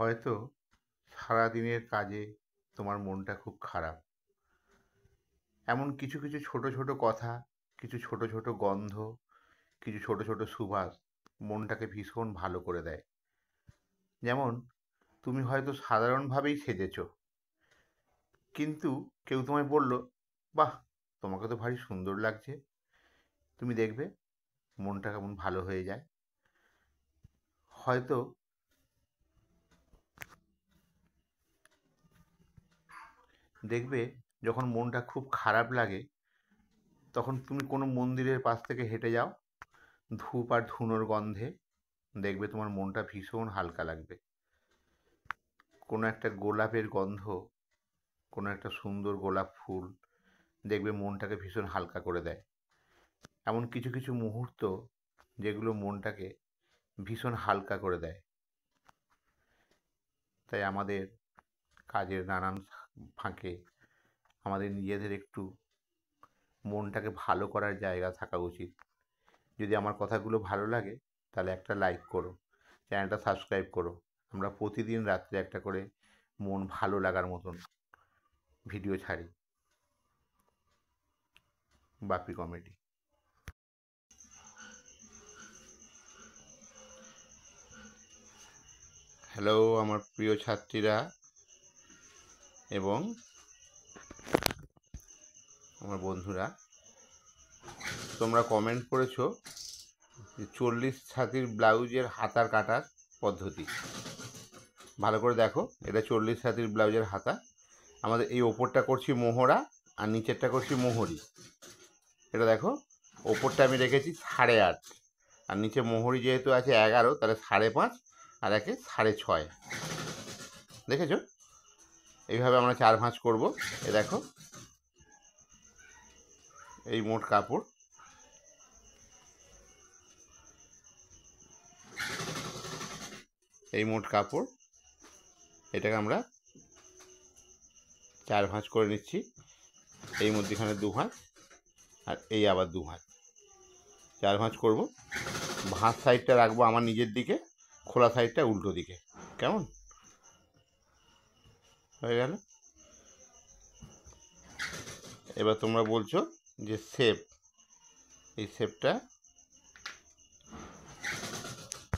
হয়তো সারাদিনের কাজে তোমার মনটা খুব খারাপ। এমন কিছু কিছু ছোট ছোট কথা, কিছু ছোট ছোট গন্ধ, কিছু ছোট ছোট সুবাস মনটাকে ভীষণ ভালো করে দেয়। যেমন তুমি হয়তো সাধারণভাবেই সেজেছ, কিন্তু কেউ তোমায় বলল, বাহ, তোমাকে তো ভারী সুন্দর লাগছে। তুমি দেখবে মনটা কেমন ভালো হয়ে যায়। হয়তো দেখবে যখন মনটা খুব খারাপ লাগে, তখন তুমি কোনো মন্দিরের পাশ থেকে হেঁটে যাও, ধূপ আর ধুনোর গন্ধে দেখবে তোমার মনটা ভীষণ হালকা লাগবে। কোনো একটা গোলাপের গন্ধ, কোনো একটা সুন্দর গোলাপ ফুল দেখবে মনটাকে ভীষণ হালকা করে দেয়। এমন কিছু কিছু মুহূর্ত যেগুলো মনটাকে ভীষণ হালকা করে দেয়। তাই আমাদের কাজের নানান ফাঁকে আমাদের নিজেদের একটু মনটাকে ভালো করার জায়গা থাকা উচিত। যদি আমার কথাগুলো ভালো লাগে তাহলে একটা লাইক করো, চ্যানেলটা সাবস্ক্রাইব করো। আমরা প্রতিদিন রাত্রে একটা করে মন ভালো লাগার মতন ভিডিও ছাড়ি। বাপি কমেডি। হ্যালো আমার প্রিয় ছাত্রীরা এবং আমার বন্ধুরা, তোমরা কমেন্ট করেছো যে 40 ছাতির ব্লাউজের হাতার কাটার পদ্ধতি। ভালো করে দেখো, এটা 40 ছাতির ব্লাউজের হাতা। আমাদের এই ওপরটা করছি মোহরা আর নিচেরটা করছি মোহরি। এটা দেখো, ওপরটা আমি রেখেছি 8.5, আর নিচে মোহরি যেহেতু আছে 11, তাহলে 5.5 আর একে 6.5। দেখেছো? এইভাবে আমরা 4 ভাঁজ করবো। এ দেখো, এই মোট কাপড়। এই মোট কাপড়, এটাকে আমরা 4 ভাঁজ করে নিচ্ছি। এই মধ্যেখানে 2 ভাঁজ আর এই আবার 2 ভাঁজ, 4 ভাঁজ করব। ভাঁজ সাইডটা রাখবো আমার নিজের দিকে, খোলা সাইডটা উল্টো দিকে। কেমন হয়ে গেল? এবার তোমরা বলছো যে শেপ, এই শেপটা